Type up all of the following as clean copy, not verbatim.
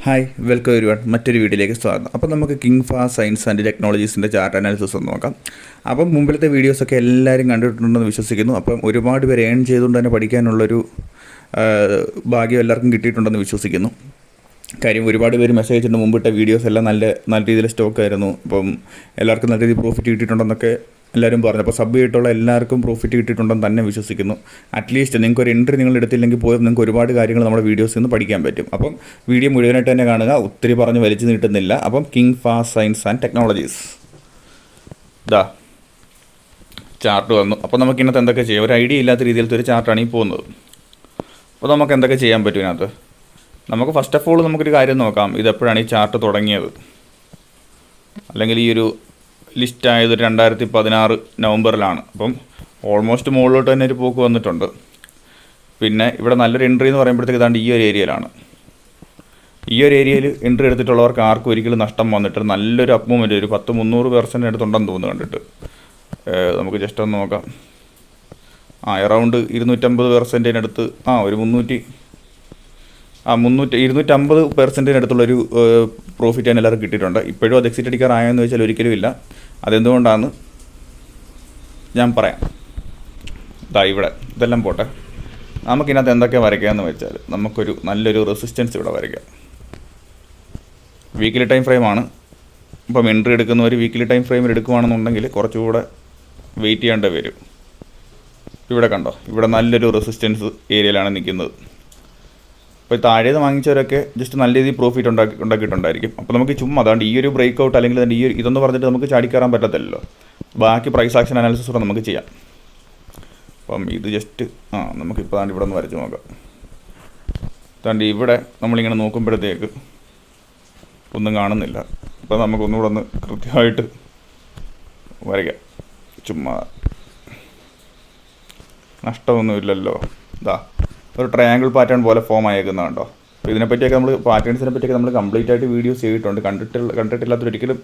Hi welcome everyone മറ്റൊരു വീഡിയോയിലേക്ക് സ്വാഗതം. അപ്പോൾ നമുക്ക് കിങ് ഫാ സയൻസ് ആൻഡ് ടെക്നോളജീസിൻ്റെ ചാർട്ട് അനാലിസിസ് ഒന്ന് നോക്കാം. അപ്പം മുമ്പിലത്തെ വീഡിയോസൊക്കെ എല്ലാവരും കണ്ടിട്ടുണ്ടെന്ന് വിശ്വസിക്കുന്നു. അപ്പം ഒരുപാട് പേര് ഏൺ ചെയ്തുകൊണ്ട് തന്നെ പഠിക്കാനുള്ളൊരു ഭാഗ്യം എല്ലാവർക്കും കിട്ടിയിട്ടുണ്ടെന്ന് വിശ്വസിക്കുന്നു. കാര്യം ഒരുപാട് പേര് മെസ്സേജ് അയച്ചിട്ടുണ്ട്, മുമ്പിട്ട വീഡിയോസ് എല്ലാം നല്ല രീതിയിൽ സ്റ്റോക്കായിരുന്നു, അപ്പം എല്ലാവർക്കും നല്ല രീതിയിൽ പ്രോഫിറ്റ് കിട്ടിയിട്ടുണ്ടെന്നൊക്കെ എല്ലാവരും പറഞ്ഞു. അപ്പോൾ സബ് ചെയ്തിട്ടുള്ള എല്ലാവർക്കും പ്രോഫിറ്റ് കിട്ടിയിട്ടുണ്ടെന്ന് തന്നെ വിശ്വസിക്കുന്നു. അറ്റ്ലീസ്റ്റ് നിങ്ങൾക്ക് ഒരു എൻട്രി നിങ്ങൾ എടുത്തില്ലെങ്കിൽ പോലും നിങ്ങൾക്ക് ഒരുപാട് കാര്യങ്ങൾ നമ്മുടെ വീഡിയോസിൽ നിന്ന് പഠിക്കാൻ പറ്റും. അപ്പം വീഡിയോ മുഴുവനായിട്ട് തന്നെ കാണുക, ഒത്തിരി പറഞ്ഞ് വലിച്ചു നീട്ടുന്നില്ല. അപ്പം കിങ് ഫാ സയൻസ് ആൻഡ് ടെക്നോളജീസ് ഇതാ ചാർട്ട് വന്നു. അപ്പോൾ നമുക്ക് ഇന്നത്തെ എന്തൊക്കെ ചെയ്യാം, ഒരു ഐഡിയ ഇല്ലാത്ത രീതിയിലത്തെ ഒരു ചാർട്ടാണ് ഈ പോകുന്നത്. അപ്പോൾ നമുക്ക് എന്തൊക്കെ ചെയ്യാൻ പറ്റും ഇതിനകത്ത്? നമുക്ക് ഫസ്റ്റ് ഓഫ് ഓൾ നമുക്കൊരു കാര്യം നോക്കാം, ഇതെപ്പോഴാണ് ഈ ചാർട്ട് തുടങ്ങിയത്, അല്ലെങ്കിൽ ഈ ഒരു ലിസ്റ്റ് ആയത് 2016 നവംബറിലാണ്. അപ്പം ഓൾമോസ്റ്റ് മുകളിലോട്ട് തന്നെ ഒരു പോക്ക് വന്നിട്ടുണ്ട്. പിന്നെ ഇവിടെ നല്ലൊരു എൻട്രി എന്ന് പറയുമ്പോഴത്തേക്ക് ഇതാണ്ട് ഈ ഒരു ഏരിയയിലാണ്. ഈ ഒരു ഏരിയയിൽ എൻട്രി എടുത്തിട്ടുള്ളവർക്ക് ആർക്കും ഒരിക്കലും നഷ്ടം വന്നിട്ട് നല്ലൊരു അപ്പ് മൂവ്മെൻറ്റ് ഒരു 10-300% അടുത്തുണ്ടെന്ന് തോന്നുന്നു കണ്ടിട്ട്. നമുക്ക് ജസ്റ്റ് ഒന്ന് നോക്കാം. അറൗണ്ട് 250% അടുത്ത് ഒരു 250% അടുത്തുള്ളൊരു പ്രോഫിറ്റ് തന്നെ എല്ലാവർക്കും കിട്ടിയിട്ടുണ്ട്. ഇപ്പോഴും അത് എക്സിറ്റ് അടിക്കാറായെന്ന് വെച്ചാൽ ഒരിക്കലും ഇല്ല. അതെന്തുകൊണ്ടാണ് ഞാൻ പറയാം. ഇവിടെ ഇതെല്ലാം പോട്ടെ, നമുക്കിതിനകത്ത് എന്തൊക്കെ വരയ്ക്കാമെന്ന് വെച്ചാൽ നമുക്കൊരു നല്ലൊരു റെസിസ്റ്റൻസ് ഇവിടെ വരയ്ക്കാം. വീക്കിലി ടൈം ഫ്രെയിമാണ്. ഇപ്പം എൻട്രി എടുക്കുന്നവർ വീക്കിലി ടൈം ഫ്രെയിമിൽ എടുക്കുകയാണെന്നുണ്ടെങ്കിൽ കുറച്ചുകൂടെ വെയിറ്റ് ചെയ്യേണ്ടി വരും. ഇവിടെ കണ്ടോ, ഇവിടെ നല്ലൊരു റെസിസ്റ്റൻസ് ഏരിയയിലാണ് നിൽക്കുന്നത്. അപ്പോൾ താഴേന്ന് വാങ്ങിച്ചവരൊക്കെ ജസ്റ്റ് നല്ല രീതിയിൽ പ്രോഫിറ്റ് ഉണ്ടാക്കിയിട്ടുണ്ടായിരിക്കും. അപ്പോൾ നമുക്ക് ചുമ്മാ അതാണ്ട് ഈ ഒരു ബ്രേക്ക് ഔട്ട് അല്ലെങ്കിൽ ഈ ഒരു ഇതൊന്ന് പറഞ്ഞിട്ട് നമുക്ക് ചാടിക്കയറാൻ പറ്റത്തില്ലല്ലോ. ബാക്കി പ്രൈസ് ആക്ഷൻ അനാലിസിസ് കൂടെ നമുക്ക് ചെയ്യാം. അപ്പം ഇത് ജസ്റ്റ് നമുക്കിപ്പോൾ താണ്ട് ഇവിടെ ഒന്ന് വരച്ച് നോക്കാം. താണ്ട് ഇവിടെ നമ്മളിങ്ങനെ നോക്കുമ്പോഴത്തേക്ക് ഒന്നും കാണുന്നില്ല. അപ്പോൾ നമുക്കൊന്നുകൂടെ ഒന്ന് കൃത്യമായിട്ട് വരയ്ക്കാം. ചുമ്മാ നഷ്ടമൊന്നുമില്ലല്ലോ. ഒരു ട്രയാങ്കിൾ പാറ്റേൺ പോലെ ഫോം ആയേക്കുന്നതുണ്ടോ. അപ്പോൾ ഇതിനെപ്പറ്റിയൊക്കെ നമ്മൾ പാറ്റേൺസിനെ പറ്റിയൊക്കെ നമ്മൾ കംപ്ലീറ്റ് ആയിട്ട് വീഡിയോസ് ചെയ്തിട്ടുണ്ട്. കണ്ടിട്ടില്ലാത്തൊരിക്കലും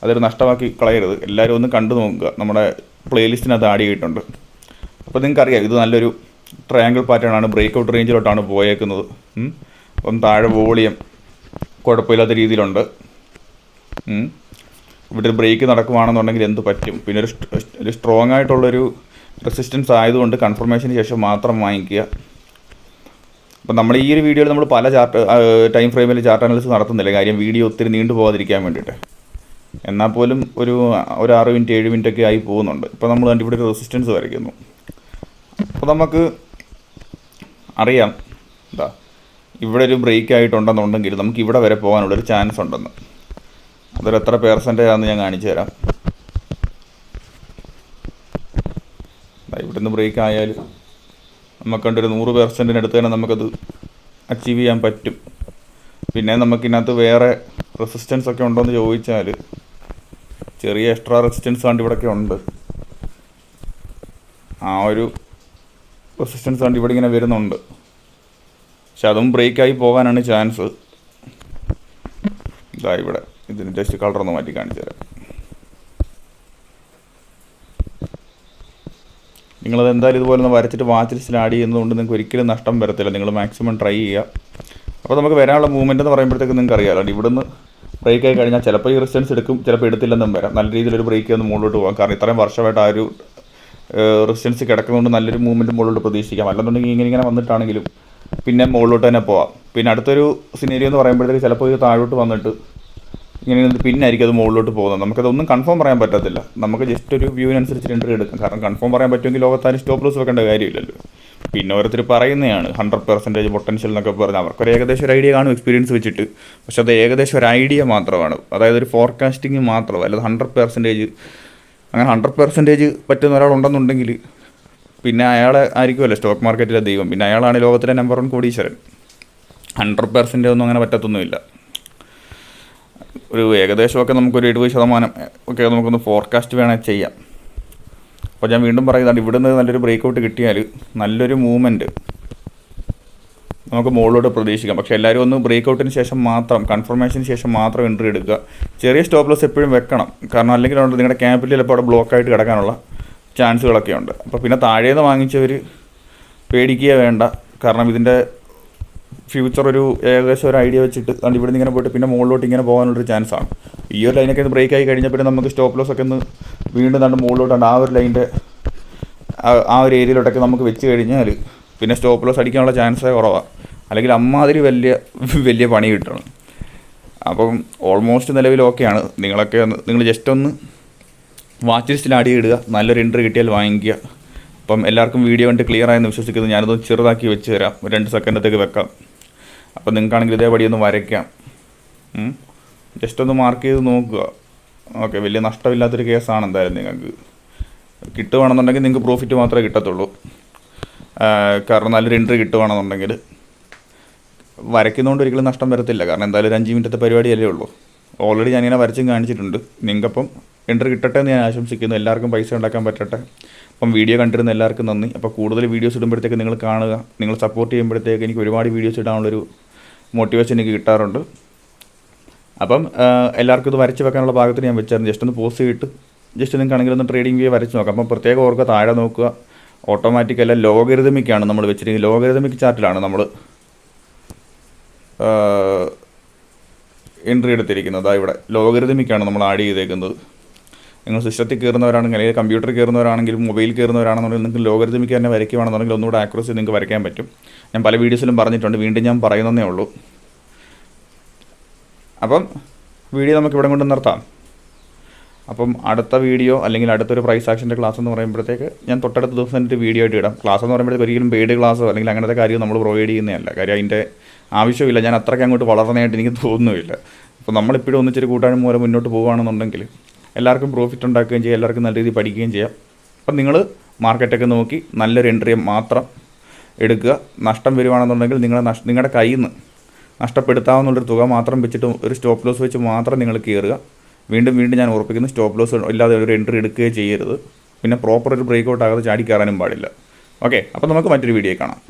അതൊരു നഷ്ടമാക്കി കളയരുത്. എല്ലാവരും ഒന്ന് കണ്ടു നോക്കുക, നമ്മുടെ പ്ലേലിസ്റ്റിനകത്ത് ആഡ് ചെയ്തിട്ടുണ്ട്. അപ്പോൾ നിങ്ങൾക്കറിയാം ഇത് നല്ലൊരു ട്രയാങ്കിൾ പാറ്റേൺ ആണ്, ബ്രേക്ക് ഔട്ട് റേഞ്ചിലോട്ടാണ് പോയേക്കുന്നത്. അപ്പം താഴെ വോളിയം കുഴപ്പമില്ലാത്ത രീതിയിലുണ്ട്. ഇവിടെ ഒരു ബ്രേക്ക് നടക്കുകയാണെന്നുണ്ടെങ്കിൽ എന്ത് പറ്റും. പിന്നെ ഒരു സ്ട്രോങ് ആയിട്ടുള്ളൊരു റെസിസ്റ്റൻസ് ആയതുകൊണ്ട് കൺഫർമേഷന് ശേഷം മാത്രം വാങ്ങിക്കുക. അപ്പം നമ്മൾ ഈ ഒരു വീഡിയോയിൽ നമ്മൾ പല ടൈം ഫ്രെയിമിൽ ചാർട്ട് അനാലിസിസ് നടത്തുന്നില്ല, കാര്യം വീഡിയോ ഒത്തിരി നീണ്ടു പോകാതിരിക്കാൻ വേണ്ടിയിട്ട്. എന്നാൽ പോലും ഒരു 6 മിനിറ്റ് 7 മിനിറ്റ് ഒക്കെ ആയി പോകുന്നുണ്ട്. ഇപ്പോൾ നമ്മൾ കണ്ട് ഇവിടെ ഒരു റെസിസ്റ്റൻസ് വരയ്ക്കുന്നു. അപ്പോൾ നമുക്ക് അറിയാം ഇവിടെ ഒരു ബ്രേക്ക് ആയിട്ടുണ്ടെന്നുണ്ടെങ്കിൽ നമുക്ക് ഇവിടെ വരെ പോകാനുള്ളൊരു ചാൻസ് ഉണ്ടെന്ന്. അതൊരു എത്ര പെർസെൻറ്റേജ് ആണെന്ന് ഞാൻ കാണിച്ചു തരാം. ഇവിടെ നിന്ന് ബ്രേക്ക് ആയാൽ നമുക്കൊരു 100% അടുത്ത് തന്നെ നമുക്കത് അച്ചീവ് ചെയ്യാൻ പറ്റും. പിന്നെ നമുക്കിതിനകത്ത് വേറെ റെസിസ്റ്റൻസ് ഒക്കെ ഉണ്ടോ എന്ന് ചോദിച്ചാൽ ചെറിയ എക്സ്ട്രാ റെസിസ്റ്റൻസ് കണ്ട് ഇവിടെയൊക്കെ ഉണ്ട്. ആ ഒരു റെസിസ്റ്റൻസ് കണ്ട് ഇവിടെ ഇങ്ങനെ വരുന്നുണ്ട്. പക്ഷെ അതും ബ്രേക്കായി പോകാനാണ് ചാൻസ്. ഇവിടെ ഇതിന് ജസ്റ്റ് കളറൊന്ന് മാറ്റി കാണിച്ചു തരാം. നിങ്ങളത് എന്തായാലും ഇതുപോലെ ഒന്ന് വരച്ചിട്ട് വാച്ച് ലിസ്റ്റിൽ ആഡ് ചെയ്യുന്നതുകൊണ്ട് നിങ്ങൾക്ക് ഒരിക്കലും നഷ്ടം വരത്തില്ല. നിങ്ങൾ മാക്സിമം ട്രൈ ചെയ്യുക. അപ്പോൾ നമുക്ക് വരാനുള്ള മൂവ്മെൻറ്റ് എന്ന് പറയുമ്പോഴത്തേക്ക് നിങ്ങൾക്ക് അറിയാമല്ലോ, ഇവിടുന്ന് ബ്രേക്ക് ആയി കഴിഞ്ഞാൽ ചിലപ്പോൾ ഈ റെസിസ്റ്റൻസ് എടുക്കും, ചിലപ്പോൾ എടുത്തില്ലെന്നും വരാം. നല്ല രീതിയിലൊരു ബ്രേക്ക് ഒന്ന് മുകളിലോട്ട് പോകാം. കാരണം ഇത്രയും വർഷമായിട്ട് ആ ഒരു റെസിസ്റ്റൻസ് കിടക്കുന്നതുകൊണ്ട് നല്ലൊരു മൂവ്മെൻറ്റ് മുകളിലോട്ട് പ്രതീക്ഷിക്കാം. അല്ലെന്നുണ്ടെങ്കിൽ ഇങ്ങനെ വന്നിട്ടാണെങ്കിലും പിന്നെ മുകളിലോട്ട് തന്നെ പോവാം. പിന്നെ അടുത്തൊരു സിനേരിയോ എന്ന് പറയുമ്പോഴത്തേക്ക് ചിലപ്പോൾ ഇത് താഴോട്ട് വന്നിട്ട് ഇങ്ങനെ പിന്നായിരിക്കും അത് മുകളിലോട്ട് പോകുന്നത്. നമുക്കതൊന്നും കൺഫേം പറയാൻ പറ്റത്തില്ല. നമുക്ക് ജസ്റ്റ് ഒരു വ്യൂവിനനുസരിച്ച് എൻട്രി എടുക്കാം. കാരണം കൺഫേം പറയാൻ പറ്റുമെങ്കിൽ ലോകത്താരും സ്റ്റോപ്പ് ലോസ് വെക്കേണ്ട കാര്യമില്ലല്ലോ. പിന്നെ ഓരോരുത്തർ പറയുന്നതാണ് 100% പൊട്ടൻഷ്യൽ എന്നൊക്കെ പറഞ്ഞാൽ അവർക്കൊരു ഏകദേശം ഒരു ഐഡിയ കാണും എക്സ്പീരിയൻസ് വെച്ചിട്ട്. പക്ഷെ അത് ഏകദേശം ഒരു ഐഡിയ മാത്രമാണ്, അതായത് ഒരു ഫോർകാസ്റ്റിംഗ് മാത്രമല്ല. അല്ലാതെ 100% അങ്ങനെ 100% പറ്റുന്ന ഒരാളുണ്ടെന്നുണ്ടെങ്കിൽ പിന്നെ അയാളെ ആയിരിക്കുമല്ലോ സ്റ്റോക്ക് മാർക്കറ്റിലെ ദൈവം. പിന്നെ അയാളാണ് ലോകത്തിലെ നമ്പർ 1 കോടീശ്വരൻ. 100% ഒന്നും അങ്ങനെ പറ്റത്തൊന്നുമില്ല. ഒരു ഏകദേശമൊക്കെ നമുക്കൊരു 70% ഒക്കെ നമുക്കൊന്ന് ഫോർകാസ്റ്റ് വേണമെങ്കിൽ ചെയ്യാം. അപ്പോൾ ഞാൻ വീണ്ടും പറയുന്നതാണ്, ഇവിടെ നിന്ന് നല്ലൊരു ബ്രേക്ക് ഔട്ട് കിട്ടിയാൽ നല്ലൊരു മൂവ്മെൻറ്റ് നമുക്ക് മുകളിലോട്ട് പ്രതീക്ഷിക്കാം. പക്ഷേ എല്ലാവരും ഒന്ന് ബ്രേക്ക് ഔട്ടിന് ശേഷം മാത്രം, കൺഫർമേഷന് ശേഷം മാത്രം എൻട്രി എടുക്കുക. ചെറിയ സ്റ്റോപ്പ് ലോസ് എപ്പോഴും വെക്കണം. കാരണം അല്ലെങ്കിൽ നിങ്ങളുടെ ക്യാപിറ്റൽ ചിലപ്പോൾ അവിടെ ബ്ലോക്കായിട്ട് കിടക്കാനുള്ള ചാൻസുകളൊക്കെ ഉണ്ട്. അപ്പോൾ പിന്നെ താഴേന്ന് വാങ്ങിച്ചവർ പേടിക്കുക വേണ്ട. കാരണം ഇതിൻ്റെ ഫ്യൂച്ചർ ഒരു ഏകദേശം ഒരു ഐഡിയ വെച്ചിട്ട് അതുകൊണ്ട് ഇവിടെ നിന്ന് ഇങ്ങനെ പോയിട്ട് പിന്നെ മുകളിലോട്ട് ഇങ്ങനെ പോകാനുള്ളൊരു ചാൻസാണ്. ഈ ഒരു ലൈനൊക്കെ ഒന്ന് ബ്രേക്ക് ആയി കഴിഞ്ഞാൽ പിന്നെ നമുക്ക് സ്റ്റോപ്പ് ലോസ് ഒക്കെ ഒന്ന് വീണ്ടും കണ്ട് മുകളിലോട്ടാണ് ആ ഒരു ലൈൻ്റെ ആ ഒരു ഏരിയയിലോട്ടൊക്കെ നമുക്ക് വെച്ച് കഴിഞ്ഞാൽ പിന്നെ സ്റ്റോപ്പ് ലോസ് അടിക്കാനുള്ള ചാൻസേ കുറവാണ്. അല്ലെങ്കിൽ അമ്മാതിരി വലിയ പണി കിട്ടണം. അപ്പം ഓൾമോസ്റ്റ് നിലവിൽ ഓക്കെയാണ്. നിങ്ങൾ ജസ്റ്റ് ഒന്ന് വാച്ച് ലിസ്റ്റിൽ ആഡ് ചെയ്തിടുക, നല്ലൊരു എൻട്രി കിട്ടിയാൽ വാങ്ങിക്കുക. അപ്പം എല്ലാവർക്കും വീഡിയോ കണ്ട് ക്ലിയർ ആയെന്ന് വിശ്വസിക്കുന്നു. ഞാനതൊന്ന് ചെറുതാക്കി വെച്ച് തരാം, 2 സെക്കൻഡത്തേക്ക് വെക്കാം. അപ്പം നിങ്ങൾക്കാണെങ്കിൽ ഇതേപടി ഒന്ന് വരയ്ക്കാം. ജസ്റ്റ് ഒന്ന് മാർക്ക് ചെയ്ത് നോക്കുക. ഓക്കെ, വലിയ നഷ്ടമില്ലാത്തൊരു കേസാണ്. എന്തായാലും നിങ്ങൾക്ക് കിട്ടുകയാണെന്നുണ്ടെങ്കിൽ നിങ്ങൾക്ക് പ്രോഫിറ്റ് മാത്രമേ കിട്ടത്തുള്ളൂ. കാരണം നല്ലൊരു എൻട്രി കിട്ടുകയാണെന്നുണ്ടെങ്കിൽ വരയ്ക്കുന്നതുകൊണ്ട് ഒരിക്കലും നഷ്ടം വരത്തില്ല. കാരണം എന്തായാലും ഒരു 5 മിനിറ്റത്തെ പരിപാടിയല്ലേ ഉള്ളൂ. ഓൾറെഡി ഞാനിങ്ങനെ വരച്ചും കാണിച്ചിട്ടുണ്ട്. നിങ്ങൾക്കപ്പം എൻട്രി കിട്ടട്ടെ എന്ന് ഞാൻ ആശംസിക്കുന്നു. എല്ലാവർക്കും പൈസ ഉണ്ടാക്കാൻ പറ്റട്ടെ. അപ്പം വീഡിയോ കണ്ടിരുന്ന എല്ലാവർക്കും നന്ദി. അപ്പോൾ കൂടുതൽ വീഡിയോസ് ഇടുമ്പോഴത്തേക്ക് നിങ്ങൾ കാണുക, നിങ്ങൾ സപ്പോർട്ട് ചെയ്യുമ്പോഴത്തേക്ക് എനിക്ക് ഒരുപാട് വീഡിയോസ് ഇടാനുള്ളൊരു മോട്ടിവേഷൻ എനിക്ക് കിട്ടാറുണ്ട്. അപ്പം എല്ലാവർക്കും ഇത് വരച്ച് വെക്കാനുള്ള ഭാഗത്തിന് ഞാൻ വെച്ചായിരുന്നു. ജസ്റ്റ് ഒന്ന് പോസ്റ്റ് ചെയ്തിട്ട് ജസ്റ്റ് നിങ്ങൾക്കാണെങ്കിൽ ഒന്ന് ട്രേഡിംഗ് വ്യൂ വരച്ച് നോക്കാം. അപ്പം പ്രത്യേകം ഓർക്കുക, താഴെ നോക്കുക, ഓട്ടോമാറ്റിക് അല്ല ലോഗരിതമിക്കാണ് നമ്മൾ വെച്ചിരിക്കുന്നത്. ലോഗരിതമിക് ചാർട്ടിലാണ് നമ്മൾ എൻട്രി എടുത്തിരിക്കുന്നത്. ഇവിടെ ലോഗരിതമിക്കാണ് നമ്മൾ ആഡ് ചെയ്തേക്കുന്നത്. നിങ്ങൾ സിസ്റ്റത്തിൽ കയറുന്നവരാണെങ്കിൽ, അല്ലെങ്കിൽ കമ്പ്യൂട്ടറിൽ കയറുന്നവരാണെങ്കിലും മൊബൈൽ കയറുന്നവരാണെന്നുണ്ടെങ്കിൽ നിങ്ങൾക്ക് ലോഗരിതമിക്ക് തന്നെ വരയ്ക്കുകയാണെന്നുണ്ടെങ്കിൽ ഒന്നുകൂടെ ആക്യുറസി നിങ്ങൾക്ക് വരയ്ക്കാൻ പറ്റും. ഞാൻ പല വീഡിയോസിലും പറഞ്ഞിട്ടുണ്ട്, വീണ്ടും ഞാൻ പറയുന്നതേ ഉള്ളൂ. അപ്പം വീഡിയോ നമുക്ക് ഇവിടെ കൊണ്ട് നിർത്താം. അപ്പം അടുത്ത വീഡിയോ അല്ലെങ്കിൽ അടുത്തൊരു പ്രൈസ് ആക്ഷൻ്റെ ക്ലാസ് എന്ന് പറയുമ്പോഴത്തേക്ക് ഞാൻ തൊട്ടടുത്ത ദിവസം എൻ്റെ വീഡിയോ ആയിട്ട് ഇടാം. ക്ലാസ് എന്ന് പറയുമ്പോഴത്തേക്ക് ഒരിക്കലും പെയ്ഡ് ക്ലാസ്സോ അല്ലെങ്കിൽ അങ്ങനത്തെ കാര്യം നമ്മൾ പ്രൊവൈഡ് ചെയ്യുന്നതല്ല. കാര്യം അതിൻ്റെ ആവശ്യമില്ല. ഞാൻ അത്രയ്ക്ക് അങ്ങോട്ട് വളർന്നതായിട്ട് എനിക്ക് തോന്നുന്നില്ല. അപ്പോൾ നമ്മളിപ്പോഴും ഒന്നിച്ചൊരു കൂട്ടായ്മ മൂലം മുന്നോട്ട് പോകുകയാണെന്നുണ്ടെങ്കിൽ എല്ലാവർക്കും പ്രോഫിറ്റ് ഉണ്ടാക്കുകയും ചെയ്യാം, എല്ലാവർക്കും നല്ല രീതിയിൽ പഠിക്കുകയും ചെയ്യാം. അപ്പം നിങ്ങൾ മാർക്കറ്റൊക്കെ നോക്കി നല്ലൊരു എൻട്രി മാത്രം എടുക്കുക. നഷ്ടം വരുവാണെന്നുണ്ടെങ്കിൽ നിങ്ങളുടെ കയ്യിൽ നിന്ന് നഷ്ടപ്പെടുത്താവുന്നുള്ളൊരു തുക മാത്രം വെച്ചിട്ട് ഒരു സ്റ്റോപ്പ് ലോസ് വെച്ച് മാത്രം നിങ്ങൾ കയറുക. വീണ്ടും ഞാൻ ഓർപ്പിക്കുന്നു, സ്റ്റോപ്പ് ലോസ് ഇല്ലാതെ ഒരു എൻട്രി എടുക്കുകയോ ചെയ്യരുത്. പിന്നെ പ്രോപ്പർ ഒരു ബ്രേക്ക് ഔട്ട് ആകാതെ ചാടി കയറാനും പാടില്ല. ഓക്കെ, അപ്പോൾ നമുക്ക് മറ്റൊരു വീഡിയോ കാണാം.